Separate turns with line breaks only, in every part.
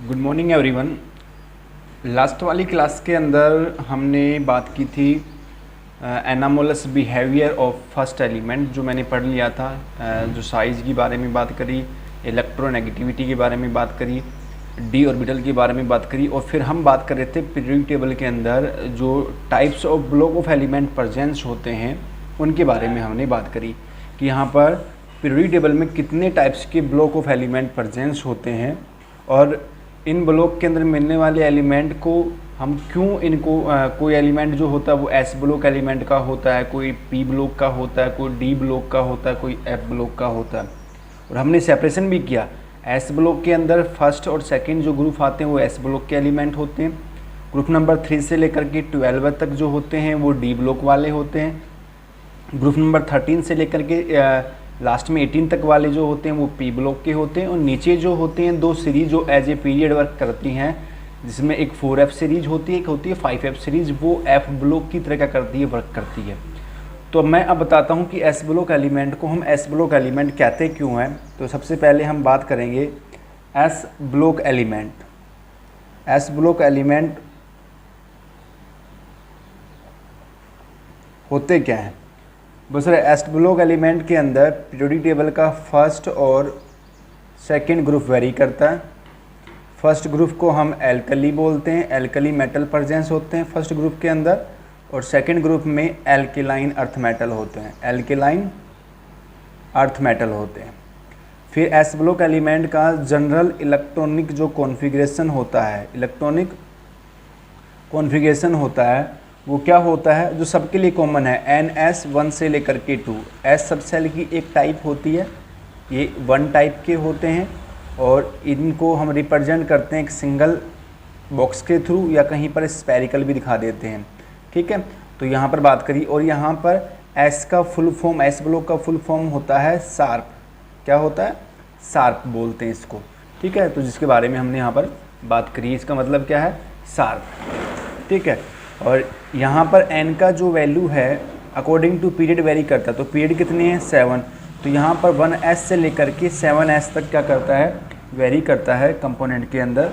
Good morning everyone. Last वाली class के अंदर हमने बात की थी anomalous behaviour of first element, जो मैंने पढ़ लिया था। जो साइज़ के बारे में बात करी, इलेक्ट्रोनेगेटिविटी के बारे में बात करी, डी ऑर्बिटल के बारे में बात करी, और फिर हम बात कर रहे थे पीरियोडिक टेबल के अंदर जो types of block of element presence होते हैं उनके बारे में हमने बात करी कि यहाँ पर पीरियोडिक टेबल में कितने टाइप्स के ब्लॉक ऑफ एलिमेंट प्रेजेंस होते हैं और इन ब्लॉक के अंदर मिलने वाले एलिमेंट को हम क्यों इनको कोई एलिमेंट जो होता है वो एस ब्लॉक एलिमेंट का होता है, कोई पी ब्लॉक का होता है, कोई डी ब्लॉक का होता है, कोई एफ ब्लॉक का होता है। और हमने सेपरेशन भी किया। एस ब्लॉक के अंदर फर्स्ट और सेकंड जो ग्रुप आते हैं वो एस ब्लॉक के एलिमेंट होते हैं। ग्रुप नंबर 3 से लेकर के 12 तक जो होते हैं वो डी ब्लॉक वाले होते हैं। ग्रुप नंबर 13 से लेकर के लास्ट में 18 तक वाले जो होते हैं वो पी ब्लॉक के होते हैं। और नीचे जो होते हैं दो सीरीज जो एज ए पीरियड वर्क करती हैं, जिसमें एक 4F सीरीज होती है, एक होती है 5F सीरीज, वो एफ ब्लॉक की तरह क्या करती है, वर्क करती है। तो मैं अब बताता हूँ कि एस ब्लॉक एलिमेंट को हम एस ब्लॉक एलिमेंट कहते क्यों हैं। तो सबसे पहले हम बात करेंगे S block element. S block element होते क्या हैं। बस एस ब्लॉक एलिमेंट के अंदर पीरियोडिक टेबल का फर्स्ट और सेकंड ग्रुप वेरी करता है। फर्स्ट ग्रुप को हम एल्कली बोलते हैं, एल्कली मेटल प्रेजेंस होते हैं फर्स्ट ग्रुप के अंदर, और सेकंड ग्रुप में एल्केलाइन अर्थ मेटल होते हैं, एल्केलाइन अर्थ मेटल होते हैं। फिर एस ब्लॉक एलिमेंट का जनरल इलेक्ट्रॉनिक जो कॉन्फ़िगरेशन होता है, इलेक्ट्रॉनिक कॉन्फ़िगरेशन होता है वो क्या होता है, जो सबके लिए कॉमन है। NS1 से लेकर के 2 एस सब सेल की एक टाइप होती है, ये 1 टाइप के होते हैं और इनको हम रिप्रेजेंट करते हैं एक सिंगल बॉक्स के थ्रू या कहीं पर स्पेरिकल भी दिखा देते हैं। ठीक है, तो यहाँ पर बात करी। और यहाँ पर एस का फुल फॉर्म, एस ब्लॉक का फुल फॉर्म होता है शार्प। क्या होता है, शार्प बोलते हैं इसको। ठीक है, तो जिसके बारे में हमने यहाँ पर बात करी, इसका मतलब क्या है, शार्प। ठीक है, और यहाँ पर n का जो वैल्यू है अकॉर्डिंग टू पीरियड वेरी करता है। तो पीरियड कितने हैं, 7। तो यहाँ पर 1s से लेकर के 7s तक क्या करता है, वेरी करता है कंपोनेंट के अंदर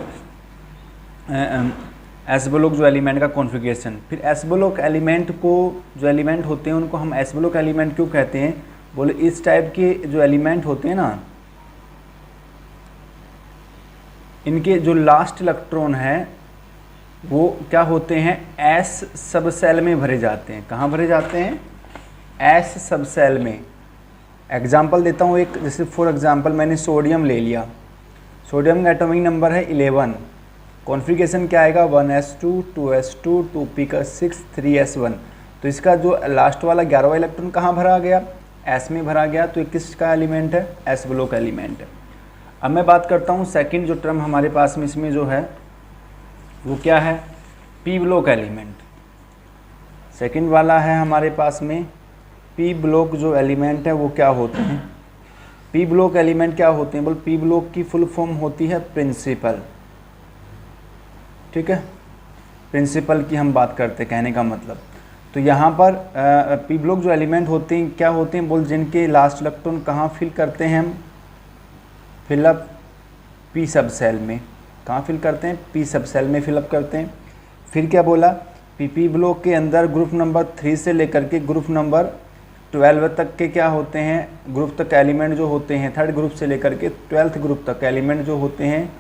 एस ब्लॉक जो एलिमेंट का कॉन्फ़िगरेशन। फिर एस ब्लॉक एलिमेंट को, जो एलिमेंट होते हैं उनको हम एस ब्लॉक एलिमेंट क्यों कहते हैं, बोले इस टाइप के जो एलिमेंट होते हैं ना, इनके जो लास्ट इलेक्ट्रॉन है वो क्या होते हैं, एस सब सेल में भरे जाते हैं। कहाँ भरे जाते हैं, एस सब सेल में। एग्जाम्पल देता हूँ एक, जैसे फॉर एग्जाम्पल मैंने सोडियम ले लिया। सोडियम का एटॉमिक नंबर है 11। कॉन्फ़िगरेशन क्या आएगा, 1s2 2s2 2p का 6 3s1। तो इसका जो लास्ट वाला 11वां इलेक्ट्रॉन कहाँ भरा गया, एस में भरा गया। तो ये किसका एलिमेंट है, एस ब्लॉक एलिमेंट है। अब मैं बात करता हूँ सेकेंड जो टर्म हमारे पास में इसमें जो है वो क्या है, पी ब्लॉक एलिमेंट। सेकंड वाला है हमारे पास में पी ब्लॉक जो एलिमेंट है वो क्या होते हैं, पी ब्लॉक एलिमेंट क्या होते हैं, बोल पी ब्लॉक की फुल फॉर्म होती है प्रिंसिपल। ठीक है, प्रिंसिपल की हम बात करते हैं, कहने का मतलब। तो यहाँ पर पी ब्लॉक जो एलिमेंट होते हैं क्या होते हैं, बोल जिनके लास्ट इलेक्ट्रॉन कहाँ फिल करते हैं हम, फिलअप पी सब सेल में। कहाँ फिल करते हैं, पी सब सेल में फिलअप करते हैं। फिर क्या बोला, पी ब्लॉक के अंदर ग्रुप नंबर 3 से लेकर के ग्रुप नंबर 12 तक के क्या होते हैं, ग्रुप तक एलिमेंट जो होते हैं, थर्ड ग्रुप से लेकर के 12th ग्रुप तक एलिमेंट जो होते हैं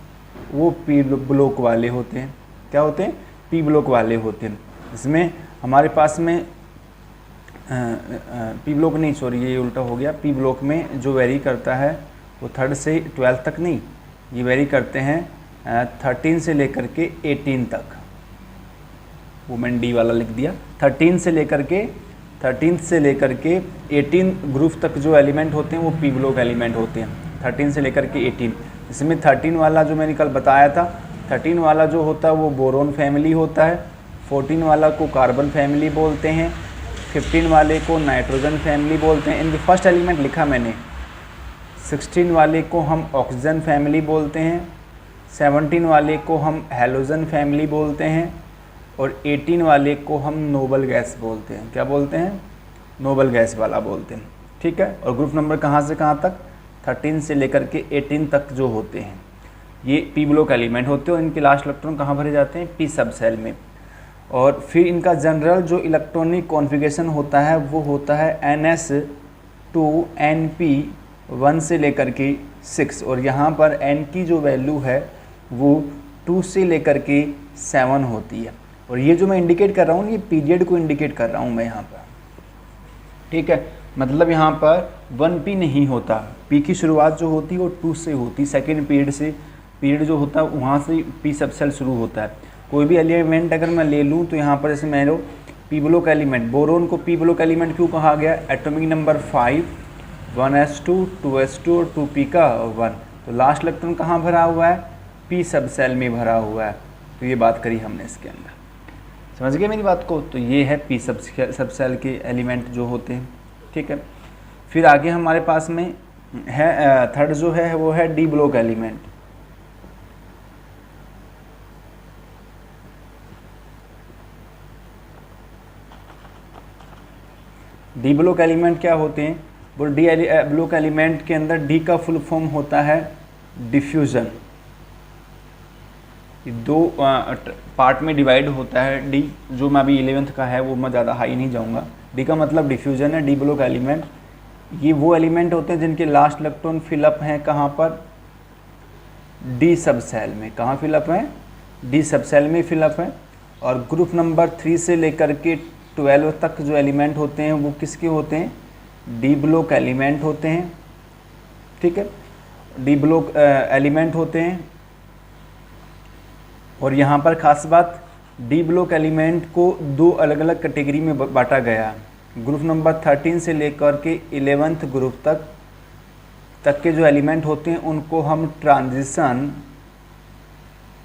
वो पी ब्लॉक वाले होते हैं। क्या होते हैं, पी ब्लॉक वाले होते हैं। इसमें हमारे पास में पी ब्लॉक नहीं, सॉरी ये उल्टा हो गया। पी ब्लॉक में जो वेरी करता है वो 3rd से 12th तक नहीं, ये वेरी करते हैं 13 से लेकर के 18 तक। वो मैंने डी वाला लिख दिया। 13 से लेकर के 18 ग्रुप तक जो एलिमेंट होते हैं वो पी ब्लॉक एलिमेंट होते हैं, 13 से लेकर के 18। इसमें 13 वाला जो मैंने कल बताया था, 13 वाला जो होता है वो बोरोन फैमिली होता है, 14 वाला को कार्बन फैमिली बोलते हैं, 15 वाले को नाइट्रोजन फैमिली बोलते हैं। इनके फर्स्ट एलिमेंट लिखा मैंने। 16 वाले को हम ऑक्सीजन फैमिली बोलते हैं, 17 वाले को हम हैलोजन फैमिली बोलते हैं, और 18 वाले को हम नोबल गैस बोलते हैं। क्या बोलते हैं, नोबल गैस वाला बोलते हैं। ठीक है, और ग्रुप नंबर कहाँ से कहाँ तक, 13 से लेकर के 18 तक जो होते हैं। ये पी ब्लॉक एलिमेंट होते हैं और इनके लास्ट इलेक्ट्रॉन कहाँ भरे जाते हैं, पी सब सेल में। और फिर इनका जनरल जो इलेक्ट्रॉनिक कॉन्फ़िगरेशन होता है वो होता है NS2 NP 1 से लेकर के 6, और यहाँ पर N की जो वैल्यू है वो 2 से लेकर के 7 होती है। और ये जो मैं इंडिकेट कर रहा हूँ ये पीरियड को इंडिकेट कर रहा हूँ मैं यहाँ पर, ठीक है। मतलब यहाँ पर 1P नहीं होता, P की शुरुआत जो होती है वो 2 से होती, सेकेंड पीरियड से, पीरियड जो होता है वहाँ से P सब सेल शुरू होता है। कोई भी एलिमेंट अगर मैं ले लूँ तो यहाँ पर जैसे मैं लो पी ब्लॉक एलिमेंट, बोरोन को पी ब्लॉक एलिमेंट क्यों कहा गया, एटॉमिक नंबर 5, 1s2 2s2 और 2p का 1, तो लास्ट इलेक्ट्रॉन कहाँ भरा हुआ है, पी सब सेल में भरा हुआ है। तो ये बात करी हमने इसके अंदर, समझ गए मेरी बात को। तो ये है पी सब सेल के एलिमेंट जो होते हैं, ठीक है। फिर आगे हमारे पास में है थर्ड जो है वो है D block element. D block element क्या होते हैं, वो डी ब्लॉक एलिमेंट के अंदर डी का फुल फॉर्म होता है डिफ्यूज़न। दो पार्ट में डिवाइड होता है डी, जो मैं अभी 11th का है वो मैं ज़्यादा हाई नहीं जाऊंगा। डी का मतलब डिफ्यूज़न है। डी ब्लॉक एलिमेंट ये वो एलिमेंट होते हैं जिनके लास्ट इलेक्ट्रॉन फिलअप हैं कहाँ पर, डी सब सेल में। कहाँ फिलअप हैं, डी सब सेल में फिलअप है। और ग्रुप नंबर 3 से लेकर के 12 तक जो एलिमेंट होते हैं वो किसके होते हैं, डी ब्लॉक एलिमेंट होते हैं, ठीक है। डी ब्लॉक एलिमेंट होते हैं। और यहाँ पर खास बात, डी ब्लॉक एलिमेंट को दो अलग अलग कैटेगरी में बांटा गया। ग्रुप नंबर 13 से लेकर के 11th ग्रुप तक के जो एलिमेंट होते हैं उनको हम ट्रांजिशन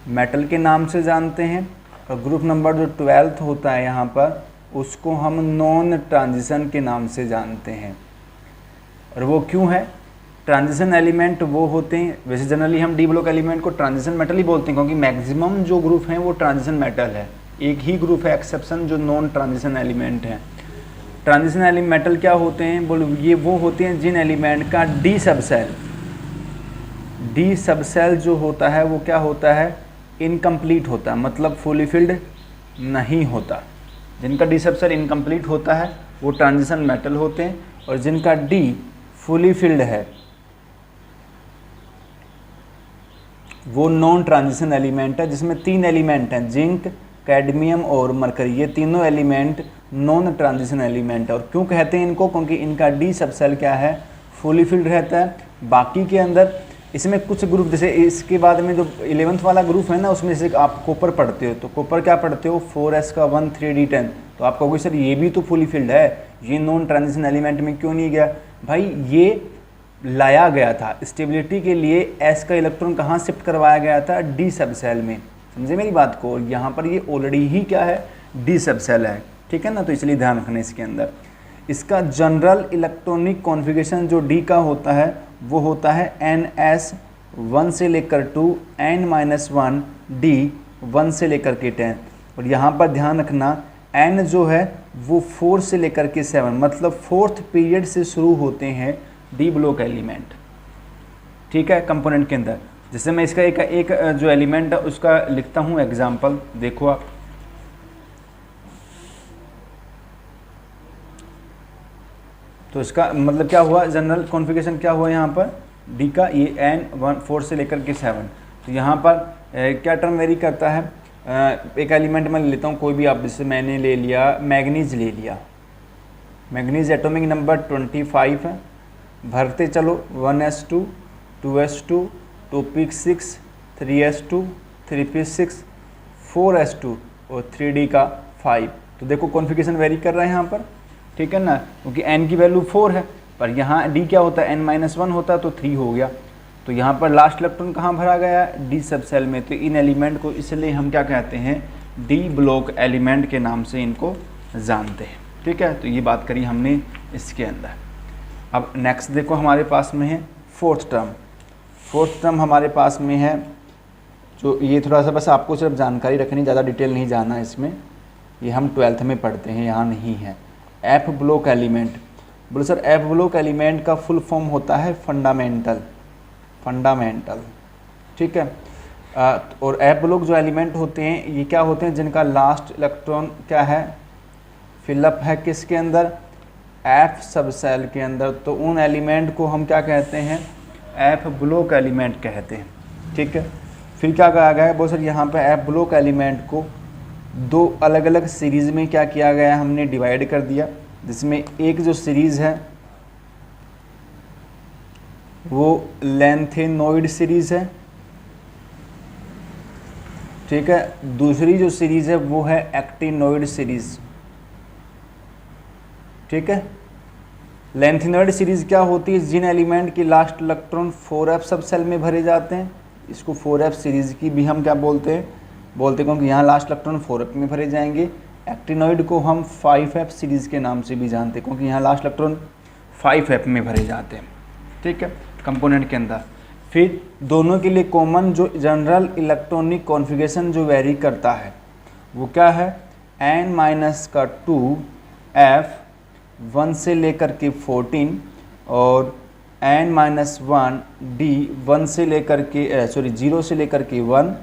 मेटल के नाम से जानते हैं। और ग्रुप नंबर जो 12th होता है यहाँ पर उसको हम नॉन ट्रांजिशन के नाम से जानते हैं। और वो क्यों है, ट्रांजिशन एलिमेंट वो होते हैं, वैसे जनरली हम डी ब्लॉक एलिमेंट को ट्रांजिशन मेटल ही बोलते हैं क्योंकि मैक्सिमम जो ग्रुप हैं वो ट्रांजिशन मेटल है। एक ही ग्रुप है एक्सेप्शन जो नॉन ट्रांजिशन एलिमेंट है। ट्रांजिशन एलिमेंट मेटल क्या होते हैं, बोलो ये वो होते हैं जिन एलिमेंट का डी सब सेल जो होता है वो क्या होता है, इनकम्प्लीट होता है, मतलब फुली फिल्ड नहीं होता। जिनका डी सब सेल इनकम्प्लीट होता है वो ट्रांजिशन मेटल होते हैं। और जिनका डी फुली फिल्ड है वो नॉन ट्रांजिशन एलिमेंट है, जिसमें 3 एलिमेंट हैं, जिंक, कैडमियम और मरकरी। ये तीनों एलिमेंट नॉन ट्रांजिशन एलिमेंट है। और क्यों कहते हैं इनको, क्योंकि इनका डी सब सेल क्या है, फुली फिल्ड रहता है। बाकी के अंदर इसमें कुछ ग्रुप, जैसे इसके बाद में जो 11th वाला ग्रुप है ना, उसमें से आप कॉपर पढ़ते हो, तो कॉपर क्या पढ़ते हो, 4s का 1 3d10, तो आप कहोगे सर ये भी तो फुली फिल्ड है, ये नॉन ट्रांजिशन एलिमेंट में क्यों नहीं गया। भाई ये लाया गया था स्टेबिलिटी के लिए, एस का इलेक्ट्रॉन कहाँ शिफ्ट करवाया गया था, डी सब सेल में। समझे मेरी बात को, यहाँ पर ये ऑलरेडी ही क्या है, डी सब सेल है, ठीक है ना। तो इसलिए ध्यान रखना इसके अंदर। इसका जनरल इलेक्ट्रॉनिक कॉन्फ़िगरेशन जो डी का होता है वो होता है NS 1 से लेकर 2 N-1 D 1 से लेकर के 10। और यहाँ पर ध्यान रखना N जो है वो 4 से लेकर के 7, मतलब 4th पीरियड से शुरू होते हैं डी ब्लॉक एलिमेंट, ठीक है, कंपोनेंट के अंदर। जैसे मैं इसका एक जो एलिमेंट है उसका लिखता हूँ एग्जाम्पल, देखो आप। तो इसका मतलब क्या हुआ, जनरल कॉन्फ़िगरेशन क्या हुआ यहाँ पर, डी का ये N 4 से लेकर के 7। तो यहाँ पर क्या टर्म वेरी करता है, एक एलिमेंट मैं लेता हूँ कोई भी, आप जैसे मैंने ले लिया मैग्नीज ले लिया, मैग्नीज एटॉमिक नंबर 25 है, भरते चलो 1s2 2s2 2p6 3s2 3p6 4s2 और 3d का 5। तो देखो कॉन्फ़िगरेशन वेरी कर रहा है यहाँ पर, ठीक है ना, क्योंकि n की वैल्यू 4 है, पर यहाँ d क्या होता है, n-1 होता तो 3 हो गया। तो यहाँ पर लास्ट इलेक्ट्रॉन कहाँ भरा गया, डी सब सेल में। तो इन एलिमेंट को इसलिए हम क्या कहते हैं, डी ब्लॉक एलिमेंट के नाम से इनको जानते हैं, ठीक है। तो ये बात करी हमने इसके अंदर। अब नेक्स्ट देखो हमारे पास में है फोर्थ टर्म हमारे पास में है, जो ये थोड़ा सा बस आपको सिर्फ जानकारी रखनी, ज़्यादा डिटेल नहीं जाना इसमें, ये हम 12th में पढ़ते हैं, यहाँ नहीं है। एफ ब्लॉक एलिमेंट, बोलो सर एफ ब्लॉक एलिमेंट का फुल फॉर्म होता है फंडामेंटल। ठीक है। और एफ ब्लॉक जो एलिमेंट होते हैं ये क्या होते हैं, जिनका लास्ट इलेक्ट्रॉन क्या है, फिलअप है किसके अंदर, एफ सब सेल के अंदर। तो उन एलिमेंट को हम क्या कहते हैं, एफ ब्लॉक एलिमेंट कहते हैं। ठीक है। फिर क्या कहा गया है, बहुत सर यहाँ पे एफ ब्लॉक एलिमेंट को दो अलग अलग सीरीज़ में क्या किया गया है, हमने डिवाइड कर दिया, जिसमें एक जो सीरीज़ है वो लैंथेनॉइड सीरीज़ है। ठीक है। दूसरी जो सीरीज़ है वो है एक्टिनॉइड सीरीज़। ठीक है। लैंथेनॉइड सीरीज़ क्या होती है, जिन एलिमेंट की लास्ट इलेक्ट्रॉन 4f सब सेल में भरे जाते हैं, इसको 4f सीरीज़ की भी हम क्या बोलते हैं क्योंकि यहाँ लास्ट इलेक्ट्रॉन 4f में भरे जाएंगे। एक्टिनॉइड को हम 5f सीरीज़ के नाम से भी जानते हैं क्योंकि यहाँ लास्ट इलेक्ट्रॉन 5f में भरे जाते हैं। ठीक है, कंपोनेंट के अंदर। फिर दोनों के लिए कॉमन जो जनरल इलेक्ट्रॉनिक कॉन्फ़िगरेशन जो वेरी करता है वो क्या है, n-2f 1 से लेकर के 14 और n-1d 1 से लेकर के 0 से लेकर के 1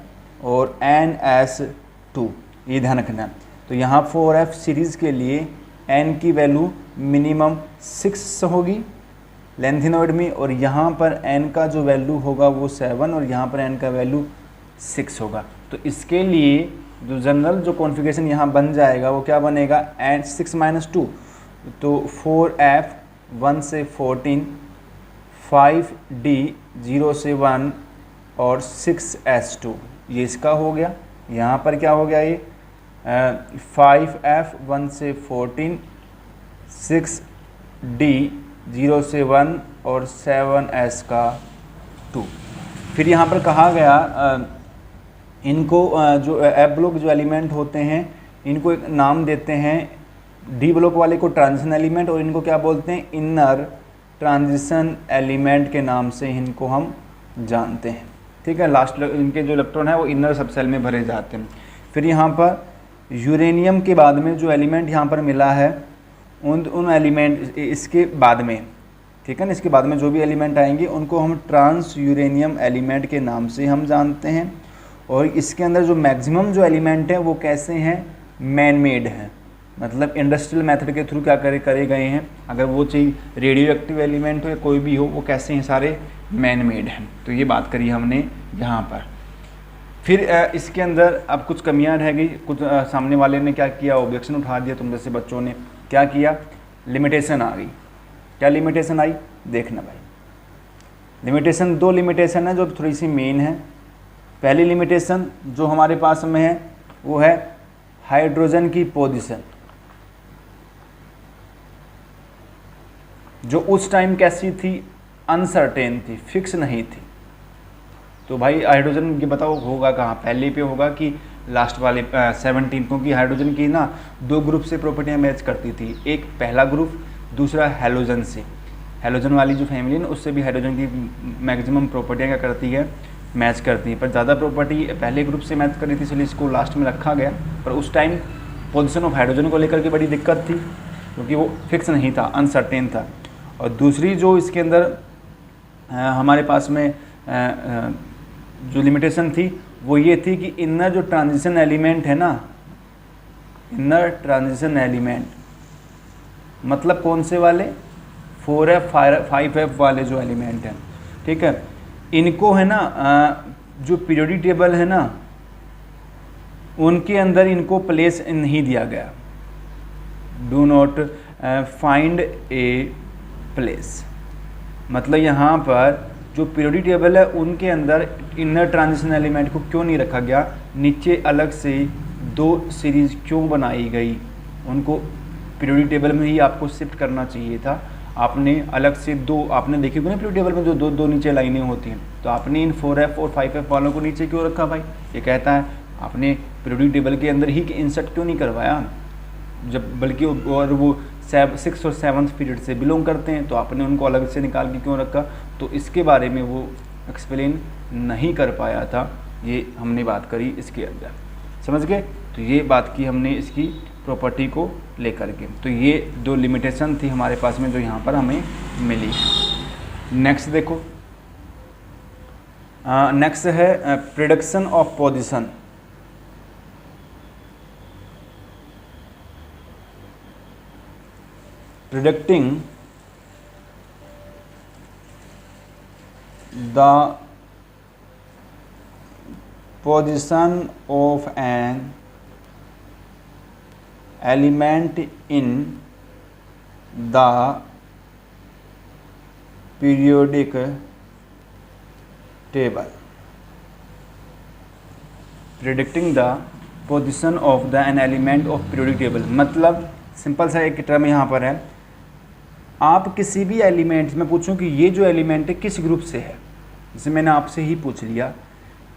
और ns2, ये ध्यान रखना। तो यहाँ 4f सीरीज़ के लिए n की वैल्यू मिनिमम 6 होगी लैंथेनॉइड में, और यहाँ पर n का जो वैल्यू होगा वो 7 और यहाँ पर n का वैल्यू 6 होगा। तो इसके लिए जो जनरल जो कॉन्फ़िगरेशन यहाँ बन जाएगा वो क्या बनेगा, n 6 - 2, तो 4f 1 से 14, 5d 0 से 1 और 6s2, ये इसका हो गया। यहाँ पर क्या हो गया, ये 5f 1 से 14, 6d 0 से 1 और 7s का 2। फिर यहाँ पर कहा गया इनको जो एफ ब्लॉक जो एलिमेंट होते हैं इनको एक नाम देते हैं, डी ब्लॉक वाले को ट्रांजिशन एलिमेंट और इनको क्या बोलते हैं, इनर ट्रांजिशन एलिमेंट के नाम से इनको हम जानते हैं। ठीक है। लास्ट इनके जो इलेक्ट्रॉन है वो इनर सब सेल में भरे जाते हैं। फिर यहाँ पर यूरेनियम के बाद में जो एलिमेंट यहाँ पर मिला है उन एलिमेंट इसके बाद में, ठीक है ना, इसके बाद में जो भी एलिमेंट आएंगे उनको हम ट्रांस यूरेनियम एलिमेंट के नाम से हम जानते हैं। और इसके अंदर जो मैक्सिमम जो एलिमेंट हैं वो कैसे हैं, मैन मेड हैं, मतलब इंडस्ट्रियल मेथड के थ्रू क्या करे गए हैं। अगर वो चीज़ रेडियो एक्टिव एलिमेंट हो या कोई भी हो, वो कैसे हैं, सारे मैन मेड हैं। तो ये बात करी हमने यहाँ पर। फिर इसके अंदर अब कुछ कमियाँ रह गई, कुछ सामने वाले ने क्या किया, ऑब्जेक्शन उठा दिया, तुम जैसे बच्चों ने क्या किया, लिमिटेशन आ गई। क्या लिमिटेशन आई, देखना भाई। लिमिटेशन, दो लिमिटेशन है जो थोड़ी सी मेन है। पहली लिमिटेशन जो हमारे पास में है वो है हाइड्रोजन की पोजीशन, जो उस टाइम कैसी थी, अनसर्टेन थी, फिक्स नहीं थी। तो भाई हाइड्रोजन ये बताओ होगा कहाँ, पहले पे होगा कि लास्ट वाले 17, क्योंकि हाइड्रोजन की ना दो ग्रुप से प्रॉपर्टियाँ मैच करती थी, एक पहला ग्रुप, दूसरा हैलोजन से। हैलोजन वाली जो फैमिली है ना उससे भी हाइड्रोजन की मैक्सिमम प्रॉपर्टियाँ क्या करती है, मैच करती है, पर ज़्यादा प्रॉपर्टी पहले ग्रुप से मैच कर रही थी, इसलिए इसको लास्ट में रखा गया। पर उस टाइम पोजीशन ऑफ हाइड्रोजन को लेकर के बड़ी दिक्कत थी क्योंकि वो फिक्स नहीं था, अनसर्टेन था। और दूसरी जो इसके अंदर हमारे पास में जो लिमिटेशन थी वो ये थी कि इनर जो ट्रांजिशन एलिमेंट है ना, इनर ट्रांजिशन एलिमेंट मतलब कौन से वाले, 4f 5f वाले जो एलिमेंट हैं, ठीक है, इनको है ना जो पीरियोडिक टेबल है ना उनके अंदर इनको प्लेस नहीं दिया गया। Do not find a place, मतलब यहाँ पर जो पीरियोडिक टेबल है उनके अंदर इनर ट्रांजिशन एलिमेंट को क्यों नहीं रखा गया, नीचे अलग से दो सीरीज़ क्यों बनाई गई, उनको पीरियोडिक टेबल में ही आपको शिफ्ट करना चाहिए था। आपने अलग से दो, आपने देखी होगी ना पीरियोडिक टेबल में जो दो नीचे लाइनें होती हैं, तो आपने इन 4f और 5f वालों को नीचे क्यों रखा भाई, ये कहता है आपने पीरियोडिक टेबल के अंदर ही इंसर्ट क्यों नहीं करवाया, जब बल्कि और वो 6th और 7th पीरियड से बिलोंग करते हैं, तो आपने उनको अलग से निकाल के क्यों रखा, तो इसके बारे में वो एक्सप्लेन नहीं कर पाया था। ये हमने बात करी इसके अंदर, समझ गए। तो ये बात की हमने इसकी प्रॉपर्टी को लेकर के। तो ये दो लिमिटेशन थी हमारे पास में जो यहाँ पर हमें मिली। नेक्स्ट देखो, नेक्स्ट है prediction of position. Predicting the position of an element in the periodic table. Predicting the position of the an element of periodic table, मतलब सिंपल सा एक टर्म यहाँ पर है। आप किसी भी एलिमेंट में पूछूं कि ये जो एलिमेंट है किस ग्रुप से है, जैसे मैंने आपसे ही पूछ लिया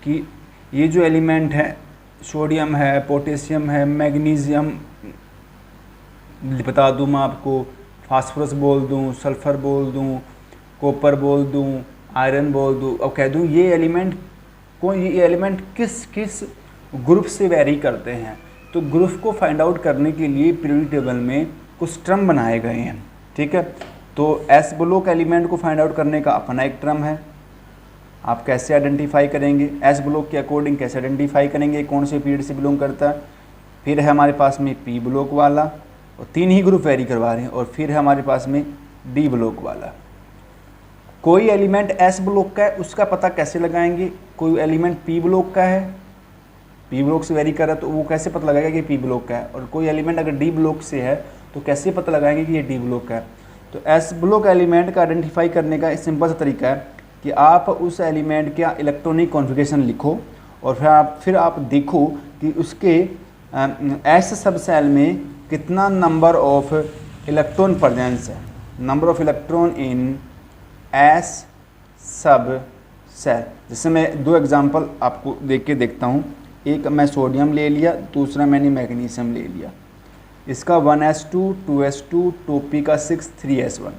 कि ये जो एलिमेंट है सोडियम है, पोटेशियम है, मैग्नीशियम बता दूँ मैं आपको, फास्फोरस बोल दूँ, सल्फ़र बोल दूँ, कॉपर बोल दूँ, आयरन बोल दूँ, और कह दूँ ये एलिमेंट किस किस ग्रुप से वेरी करते हैं। तो ग्रुप को फाइंड आउट करने के लिए पीरियोडिक टेबल में कुछ टर्म बनाए गए हैं, ठीक है। तो एस ब्लॉक एलिमेंट को फाइंड आउट करने का अपना एक टर्म है। आप कैसे आइडेंटिफाई करेंगे, एस ब्लॉक के अकॉर्डिंग कैसे आइडेंटिफाई करेंगे कौन से पीरियड से बिलोंग करता है। फिर है हमारे पास में पी ब्लॉक वाला, और 3 ही ग्रुप वेरी करवा रहे हैं। और फिर है हमारे पास में डी ब्लॉक वाला। कोई एलिमेंट एस ब्लॉक का है उसका पता कैसे लगाएंगे, कोई एलिमेंट पी ब्लॉक का है, पी ब्लॉक से वेरी कर रहा है तो वो कैसे पता लगाएगा कि पी ब्लॉक का है। और कोई एलिमेंट अगर डी ब्लॉक से है तो कैसे पता लगाएंगे कि ये डी ब्लॉक का है। तो एस ब्लॉक एलिमेंट का आइडेंटिफाई करने का सिंपल सा तरीका है कि आप उस एलिमेंट का इलेक्ट्रॉनिक कॉन्फ़िगरेशन लिखो, और फिर आप देखो कि उसके एस सब सेल में कितना नंबर ऑफ इलेक्ट्रॉन प्रेजेंस है, number of electron in S सब सेल। जैसे मैं 2 एग्जांपल आपको देख के देखता हूँ। एक मैं सोडियम ले लिया, दूसरा मैंने मैग्नीशियम ले लिया। इसका 1s2 2s2 2p का 6 3s1,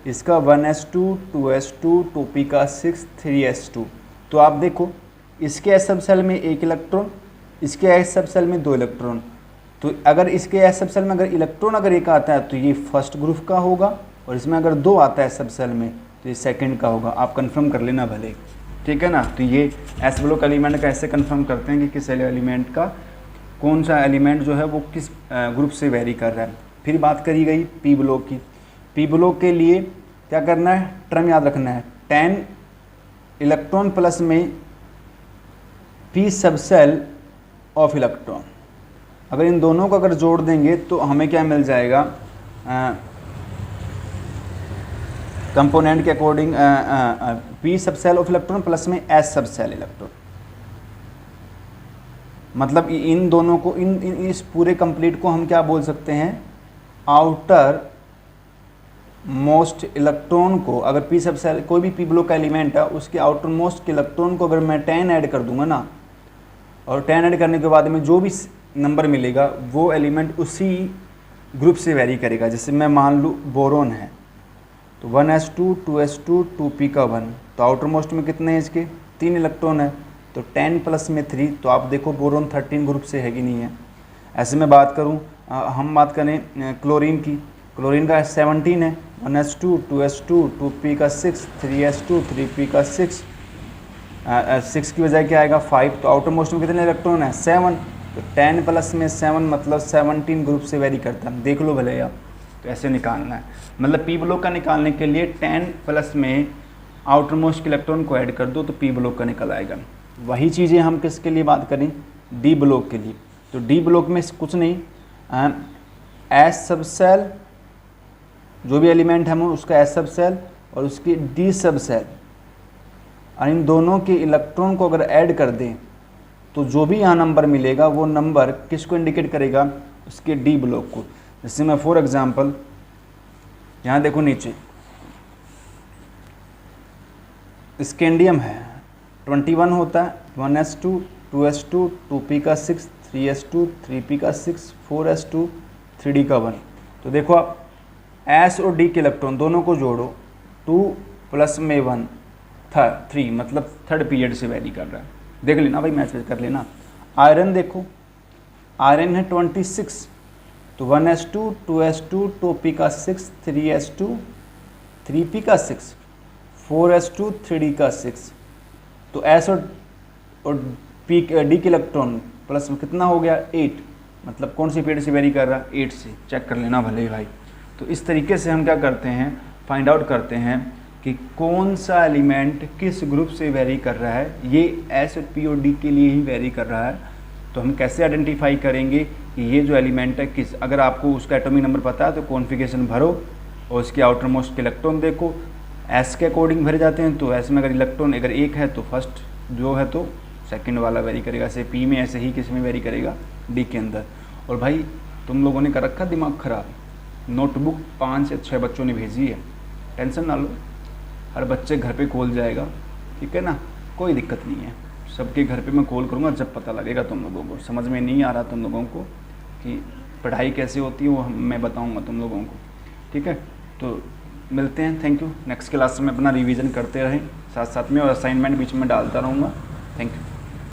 इसका 1s2 2s2 2p का 6 3s2। तो आप देखो इसके एस सब सेल में 1 इलेक्ट्रॉन, इसके एस सब सेल में 2 इलेक्ट्रॉन। तो अगर इसके एस सब सेल में अगर इलेक्ट्रॉन अगर 1 आता है तो ये फर्स्ट ग्रुप का होगा, और इसमें अगर 2 आता है सब सेल में तो ये सेकंड का होगा। आप कंफर्म कर लेना भले, ठीक है ना। तो ये एस ब्लॉक एलिमेंट का ऐसे कंफर्म करते हैं कि किस एलिमेंट का कौन सा एलिमेंट जो है वो किस ग्रुप से वेरी कर रहा है। फिर बात करी गई पी ब्लॉक की। पी ब्लॉक के लिए क्या करना है, टर्म याद रखना है, 10 इलेक्ट्रॉन प्लस में पी सब सेल ऑफ इलेक्ट्रॉन। अगर इन दोनों को अगर जोड़ देंगे तो हमें क्या मिल जाएगा, कंपोनेंट के अकॉर्डिंग पी सब सेल ऑफ इलेक्ट्रॉन प्लस में एस सब सेल इलेक्ट्रॉन। मतलब इन दोनों को इस पूरे कंप्लीट को हम क्या बोल सकते हैं, आउटर मोस्ट इलेक्ट्रॉन को, अगर पी सब सेल कोई भी पी ब्लॉक का एलिमेंट है उसके आउटर मोस्ट इलेक्ट्रॉन को अगर मैं 10 ऐड कर दूंगा ना, और 10 ऐड करने के बाद में जो भी नंबर मिलेगा वो एलिमेंट उसी ग्रुप से वेरी करेगा। जैसे मैं मान लूँ बोरोन है तो 1s2 2s2 2p का 1, तो आउटर मोस्ट में कितने हैं इसके 3 इलेक्ट्रॉन है, तो 10 प्लस में 3, तो आप देखो बोरोन 13 ग्रुप से है कि नहीं है। ऐसे में बात करूं, हम बात करें क्लोरीन की, क्लोरीन का 17 है, 1s2 2s2 2p का 6 3s2 3p का 6, 6 की बजाय क्या आएगा 5, तो आउटर मोस्ट में कितने इलेक्ट्रॉन है 7, तो 10 प्लस में 7 मतलब 17 ग्रुप से वेरी करता है। देख लो भले आप, तो ऐसे निकालना है। मतलब पी ब्लॉक का निकालने के लिए 10 प्लस में आउटर मोस्ट इलेक्ट्रॉन को ऐड कर दो तो पी ब्लॉक का निकल आएगा। वही चीज़ें हम किसके लिए बात करें, डी ब्लॉक के लिए। तो डी ब्लॉक में कुछ नहीं, एस सब सेल जो भी एलिमेंट है उसका एस सब सेल और उसकी डी सब सेल, और इन दोनों के इलेक्ट्रॉन को अगर ऐड कर दें तो जो भी यहाँ नंबर मिलेगा वो नंबर किसको इंडिकेट करेगा, उसके डी ब्लॉक को। जैसे मैं फॉर एग्जांपल यहाँ देखो नीचे स्कैंडियम है 21 होता है, 1s2 2s2 2p का 6 3s2 3p का 6 4s2 3d का 1। तो देखो आप s और d के इलेक्ट्रॉन दोनों को जोड़ो, 2 प्लस में 1 3 मतलब थर्ड पीरियड से वैरी कर रहा है। देख लेना भाई, मैच कर लेना। आयरन देखो, आयरन है 26, तो 1s2 2s2 2p का 6 3s2 3p का 6 4s2 3d का 6, तो एस और पी डी के इलेक्ट्रॉन प्लस में कितना हो गया 8, मतलब कौन सी पेयर से वेरी कर रहा है 8 से, चेक कर लेना भले ही भाई। तो इस तरीके से हम क्या करते हैं, फाइंड आउट करते हैं कि कौन सा एलिमेंट किस ग्रुप से वेरी कर रहा है। ये एस और पी और डी के लिए ही वेरी कर रहा है। तो हम कैसे आइडेंटिफाई करेंगे कि ये जो एलिमेंट है किस, अगर आपको उसका एटॉमिक नंबर पता है तो कॉन्फ़िगरेशन भरो और उसके आउटर मोस्ट इलेक्ट्रॉन देखो, एस के अकॉर्डिंग भरे जाते हैं। तो एस में अगर इलेक्ट्रॉन अगर एक है तो फर्स्ट जो है तो सेकंड वाला वेरी करेगा, ऐसे पी में ऐसे ही किस में वेरी करेगा, डी के अंदर। और भाई तुम लोगों ने कर रखा दिमाग ख़राब, नोटबुक 5 या 6 बच्चों ने भेजी है, टेंशन ना लो, हर बच्चे घर पे खोल जाएगा, ठीक है ना, कोई दिक्कत नहीं है। सबके घर पे मैं कॉल करूँगा जब पता लगेगा तुम लोगों को। समझ में नहीं आ रहा तुम लोगों को कि पढ़ाई कैसे होती है वो मैं बताऊँगा तुम लोगों को, ठीक है। तो मिलते हैं, थैंक यू। नेक्स्ट क्लास में अपना रिवीजन करते रहें साथ साथ में, और असाइनमेंट बीच में डालता रहूँगा। Thank you.